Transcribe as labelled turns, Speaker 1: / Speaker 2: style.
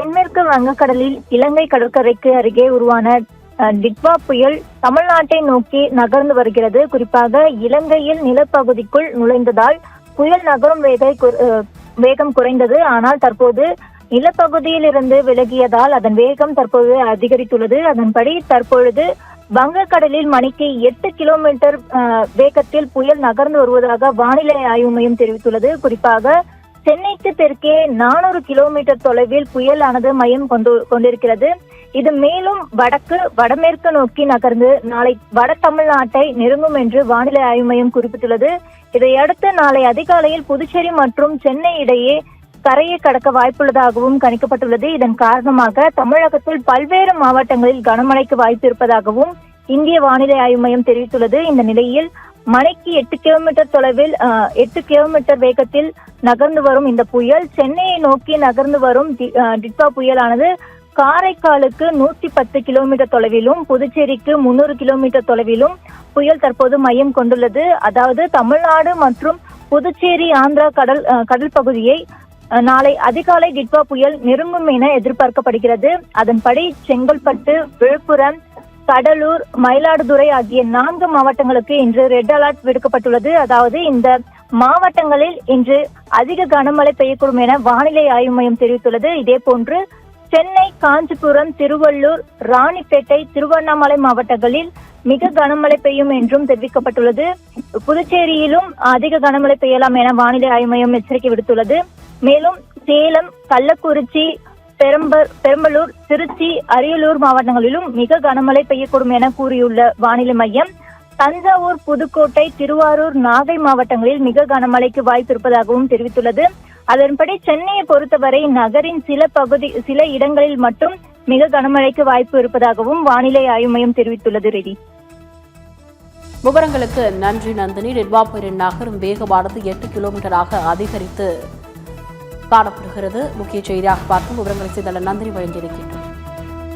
Speaker 1: தென்மேற்கு வங்கக்கடலில் இலங்கை கடற்கரைக்கு அருகே உருவான டிட்வா புயல் தமிழ்நாட்டை நோக்கி நகர்ந்து வருகிறது. குறிப்பாக இலங்கையில் நிலப்பகுதிக்குள் நுழைந்ததால் புயல் நகரும் வேகம் குறைந்தது. ஆனால் தற்போது நிலப்பகுதியில் இருந்து விலகியதால் அதன் வேகம் தற்போது அதிகரித்துள்ளது. அதன்படி தற்பொழுது வங்கக்கடலில் மணிக்கு 8 கிலோமீட்டர் வேகத்தில் புயல் நகர்ந்து வருவதாக வானிலை ஆய்வு மையம் தெரிவித்துள்ளது. குறிப்பாக சென்னைக்கு தெற்கே 400 கிலோமீட்டர் தொலைவில் புயலானது மையம் கொண்டிருக்கிறது. இது மேலும் வடமேற்கு நோக்கி நகர்ந்து நாளை வட தமிழ்நாட்டை நெருங்கும் என்று வானிலை ஆய்வு மையம் குறிப்பிட்டுள்ளது. இதையடுத்து நாளை அதிகாலையில் புதுச்சேரி மற்றும் சென்னை இடையே கரையை கடக்க வாய்ப்புள்ளதாகவும் கணிக்கப்பட்டுள்ளது. இதன் காரணமாக தமிழகத்தில் பல்வேறு மாவட்டங்களில் கனமழைக்கு வாய்ப்பு இருப்பதாகவும் இந்திய வானிலை ஆய்வு மையம் தெரிவித்துள்ளது. இந்த நிலையில் மணிக்கு 8 கிலோமீட்டர் தொலைவில் 8 கிலோமீட்டர் வேகத்தில் நகர்ந்து வரும் இந்த புயல் சென்னையை நோக்கி நகர்ந்து வரும் டிட்வா புயலானது காரைக்காலுக்கு 110 கிலோமீட்டர் தொலைவிலும் புதுச்சேரிக்கு 300 கிலோமீட்டர் தொலைவிலும் புயல் தற்போது மையம் கொண்டுள்ளது. அதாவது தமிழ்நாடு மற்றும் புதுச்சேரி ஆந்திரா கடல் பகுதியை நாளை அதிகாலை டிட்வா புயல் நெருங்கும் என எதிர்பார்க்கப்படுகிறது. அதன்படி செங்கல்பட்டு, விழுப்புரம், கடலூர், மயிலாடுதுறை ஆகிய 4 மாவட்டங்களுக்கு இன்று ரெட் அலர்ட் விடுக்கப்பட்டுள்ளது. அதாவது இந்த மாவட்டங்களில் இன்று அதிக கனமழை பெய்யக்கூடும் என வானிலை ஆய்வு மையம் தெரிவித்துள்ளது. இதே போன்று சென்னை, காஞ்சிபுரம், திருவள்ளூர், ராணிப்பேட்டை, திருவண்ணாமலை மாவட்டங்களில் மிக கனமழை பெய்யும் என்றும் தெரிவிக்கப்பட்டுள்ளது. புதுச்சேரியிலும் அதிக கனமழை பெய்யலாம் என வானிலை ஆய்வு மையம் எச்சரிக்கை விடுத்துள்ளது. மேலும் சேலம், கள்ளக்குறிச்சி, பெரம்பலூர், திருச்சி, அரியலூர் மாவட்டங்களிலும் மிக கனமழை பெய்யக்கூடும் என கூறியுள்ள வானிலை மையம் தஞ்சாவூர், புதுக்கோட்டை, திருவாரூர், நாகை மாவட்டங்களில் மிக கனமழைக்கு வாய்ப்பு இருப்பதாகவும் தெரிவித்துள்ளது. அதன்படி சென்னையை பொறுத்தவரை நகரின் சில இடங்களில் மட்டும் மிக கனமழைக்கு வாய்ப்பு இருப்பதாகவும் வானிலை ஆய்வு மையம் தெரிவித்துள்ளது. ரெடி
Speaker 2: விவரங்களுக்கு நன்றி நந்தினி. டிட்வா புயலின் நகரும் வேகமானது 8 கிலோமீட்டராக அதிகரித்து காணப்படுகிறது. முக்கிய செய்தியாக பார்க்கும் விவரங்களை செய்த நந்தினி வழங்கியிருக்கின்றனர்.